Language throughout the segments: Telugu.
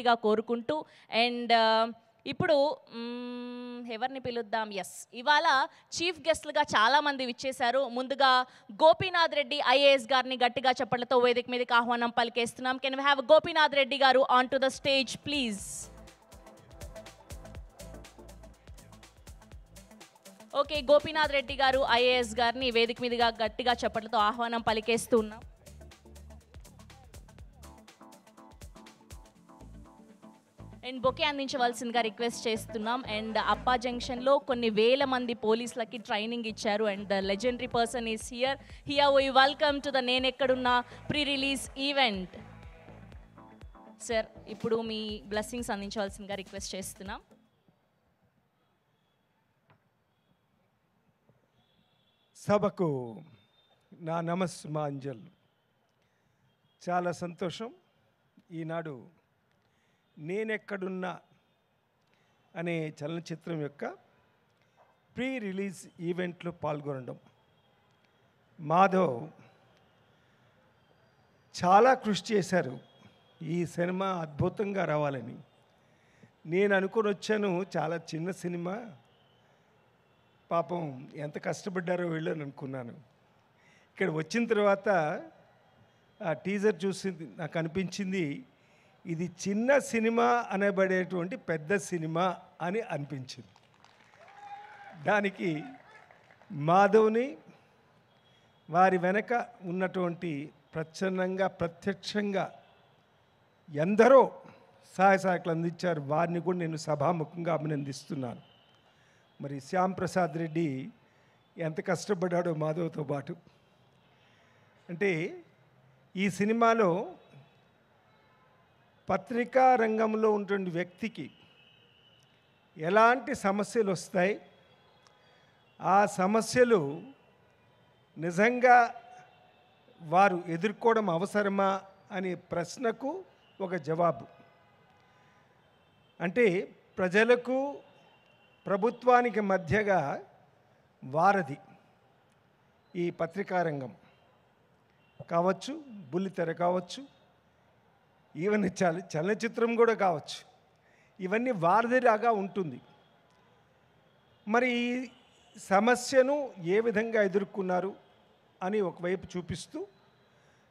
మనస్ఫూర్తిగా కోరుకుంటూ అండ్ ఇప్పుడు ఎవరిని పిలుద్దాం? ఎస్, ఇవాళ చీఫ్ గెస్ట్లుగా చాలామంది విచ్చేశారు. ముందుగా గోపీనాథ్ రెడ్డి ఐఏఎస్ గారిని గట్టిగా చప్పట్లతో వేదిక మీదకి ఆహ్వానం పలికేస్తున్నాం. Can we have Gopinath Reddy garu on to the stage please? Okay, Gopinath Reddy garu IAS గారిని వేదిక మీదుగా గట్టిగా చప్పట్లతో ఆహ్వానం పలికేస్తున్నాం. అండ్ బొకే అందించవలసిందిగా రిక్వెస్ట్ చేస్తున్నాం. అండ్ అప్పా జంక్షన్లో కొన్ని వేల మంది పోలీసులకి ట్రైనింగ్ ఇచ్చారు. And the legendary person is here we welcome to the నేను ఎక్కడున్నా ప్రీ రిలీజ్ ఈవెంట్. సార్, ఇప్పుడు మీ బ్లెస్సింగ్స్ అందించవలసిందిగా రిక్వెస్ట్ చేస్తున్నాం. సభకు నా నమస్మాంజల్. చాలా సంతోషం ఈనాడు నేనెక్కడున్నా అనే చలనచిత్రం యొక్క ప్రీ రిలీజ్ ఈవెంట్లో పాల్గొనడం. మాధవ్ చాలా కృషి చేశారు ఈ సినిమా అద్భుతంగా రావాలని. నేను అనుకొని వచ్చాను, చాలా చిన్న సినిమా, పాపం ఎంత కష్టపడ్డారో వీళ్ళు అని అనుకున్నాను. ఇక్కడ వచ్చిన తర్వాత ఆ టీజర్ చూసి నాకు అనిపించింది ఇది చిన్న సినిమా అనబడేటువంటి పెద్ద సినిమా అని అనిపించింది. దానికి మాధవ్ని వారి వెనక ఉన్నటువంటి ప్రత్యక్షంగా ఎందరో సహాయ సహకారాలు అందించారు. వారిని కూడా నేను సభాముఖంగా అభినందిస్తున్నాను. మరి శ్యామ్ ప్రసాద్ రెడ్డి ఎంత కష్టపడ్డాడో మాధవ్తో పాటు. అంటే ఈ సినిమాలో పత్రికా రంగంలో ఉన్నటువంటి వ్యక్తికి ఎలాంటి సమస్యలు వస్తాయి, ఆ సమస్యలు నిజంగా వారు ఎదుర్కోవడం అవసరమా అనే ప్రశ్నకు ఒక జవాబు. అంటే ప్రజలకు ప్రభుత్వానికి మధ్యగా వారధి ఈ పత్రికా రంగం కావచ్చు, బుల్లితెర కావచ్చు, ఈవెన్ చలనచిత్రం కూడా కావచ్చు. ఇవన్నీ వారధిలాగా ఉంటుంది. మరి ఈ సమస్యను ఏ విధంగా ఎదుర్కొన్నారు అని ఒకవైపు చూపిస్తూ,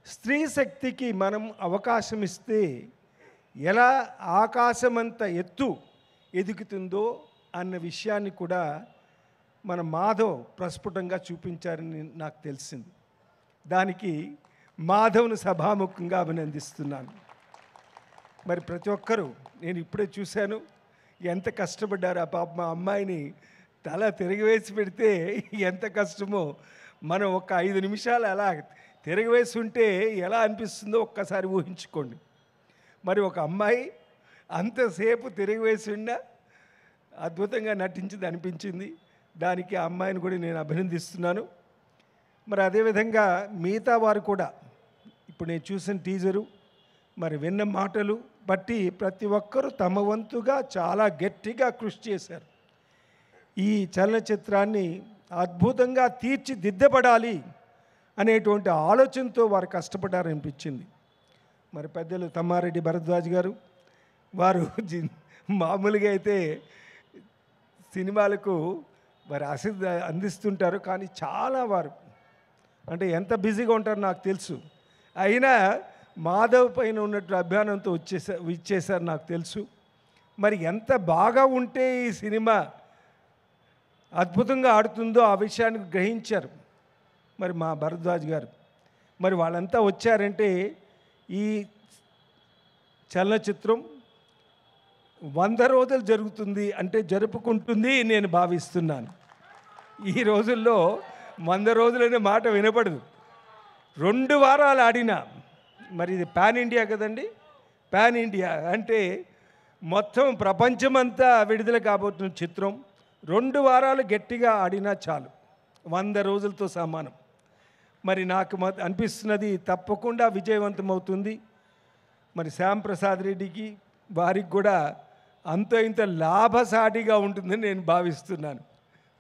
స్త్రీ శక్తికి మనం అవకాశం ఇస్తే ఎలా ఆకాశమంత ఎత్తు ఎదుగుతుందో అన్న విషయాన్ని కూడా మన మాధవ్ ప్రస్ఫుటంగా చూపించారని నాకు తెలిసింది. దానికి మాధవ్ను సభాముఖంగా అభినందిస్తున్నాను. మరి ప్రతి ఒక్కరూ, నేను ఇప్పుడే చూశాను ఎంత కష్టపడ్డారు. ఆ పాప మా అమ్మాయిని తల తిరగవేసి పెడితే ఎంత కష్టమో మనం ఒక 5 నిమిషాలు అలా తిరగవేసి ఉంటే ఎలా అనిపిస్తుందో ఒక్కసారి ఊహించుకోండి. మరి ఒక అమ్మాయి అంతసేపు తిరగవేసి ఉన్నా అద్భుతంగా నటించింది అనిపించింది. దానికి ఆ అమ్మాయిని కూడా నేను అభినందిస్తున్నాను. మరి అదేవిధంగా మిగతా వారు కూడా ఇప్పుడు నేను చూసిన టీజరు, మరి విన్న మాటలు బట్టి ప్రతి ఒక్కరూ తమ వంతుగా చాలా గట్టిగా కృషి చేశారు. ఈ చలనచిత్రాన్ని అద్భుతంగా తీర్చిదిద్దబడాలి అనేటువంటి ఆలోచనతో వారు కష్టపడ్డారనిపించింది. మరి పెద్దలు తమ్మారెడ్డి భరద్వాజ్ గారు, వారు మామూలుగా అయితే సినిమాలకు మరి అందిస్తుంటారు, కానీ చాలా వారు అంటే ఎంత బిజీగా ఉంటారో నాకు తెలుసు. అయినా మాధవ్ పైన ఉన్నట్టు అభిమానంతో ఇచ్చేశారు నాకు తెలుసు. మరి ఎంత బాగా ఉంటే ఈ సినిమా అద్భుతంగా ఆడుతుందో ఆ విషయాన్ని గ్రహించారు మరి మా భరద్వాజ్ గారు. మరి వాళ్ళంతా వచ్చారంటే ఈ చలనచిత్రం 100 రోజులు జరుగుతుంది అంటే జరుపుకుంటుంది నేను భావిస్తున్నాను. ఈ రోజుల్లో 100 రోజులనే మాట వినపడదు. 2 వారాలు ఆడినా, మరి ఇది పాన్ ఇండియా కదండి, పాన్ ఇండియా అంటే మొత్తం ప్రపంచమంతా విడుదల కాబోతున్న చిత్రం 2 వారాలు గట్టిగా ఆడినా చాలు, 100 రోజులతో సమానం. మరి నాకు అనిపిస్తున్నది తప్పకుండా విజయవంతమవుతుంది. మరి శ్యామ్ ప్రసాద్ రెడ్డికి వారికి కూడా అంత ఇంత లాభసాటిగా ఉంటుందని నేను భావిస్తున్నాను.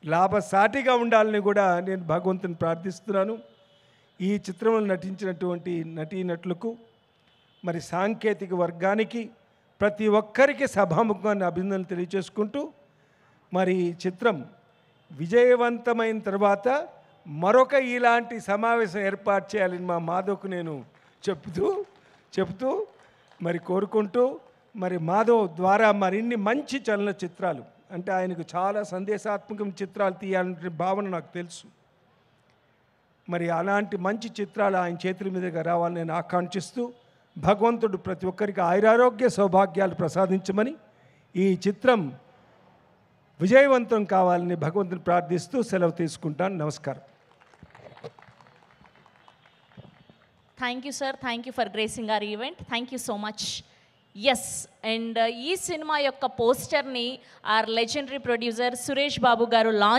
లాభసాటిగా ఉండాలని కూడా నేను భగవంతుని ప్రార్థిస్తున్నాను. ఈ చిత్రంలో నటించినటువంటి నటీనటులకు, మరి సాంకేతిక వర్గానికి, ప్రతి ఒక్కరికి సభాముఖంగా అభినందనలు తెలియచేసుకుంటూ, మరి ఈ చిత్రం విజయవంతమైన తర్వాత మరొక ఇలాంటి సమావేశం ఏర్పాటు చేయాలని మా మాధవ్కు నేను చెప్తూ మరి కోరుకుంటూ, మరి మాధవ్ ద్వారా మరిన్ని మంచి చలనచిత్రాలు, అంటే ఆయనకు చాలా సందేశాత్మకమైన చిత్రాలు తీయాలనే భావన నాకు తెలుసు. మరి అలాంటి మంచి చిత్రాలు ఆయన చేతుల మీదుగా రావాలని నేను ఆకాంక్షిస్తూ, భగవంతుడు ప్రతి ఒక్కరికి ఆయురారోగ్య సౌభాగ్యాలు ప్రసాదించమని, ఈ చిత్రం విజయవంతం కావాలని భగవంతుని ప్రార్థిస్తూ సెలవు తీసుకుంటాను. నమస్కారం. Thank you sir, thank you for gracing our event. Thank you so much. Yes, and ఈ సినిమా యొక్క పోస్టర్ని our legendary producer Suresh Babu garu launch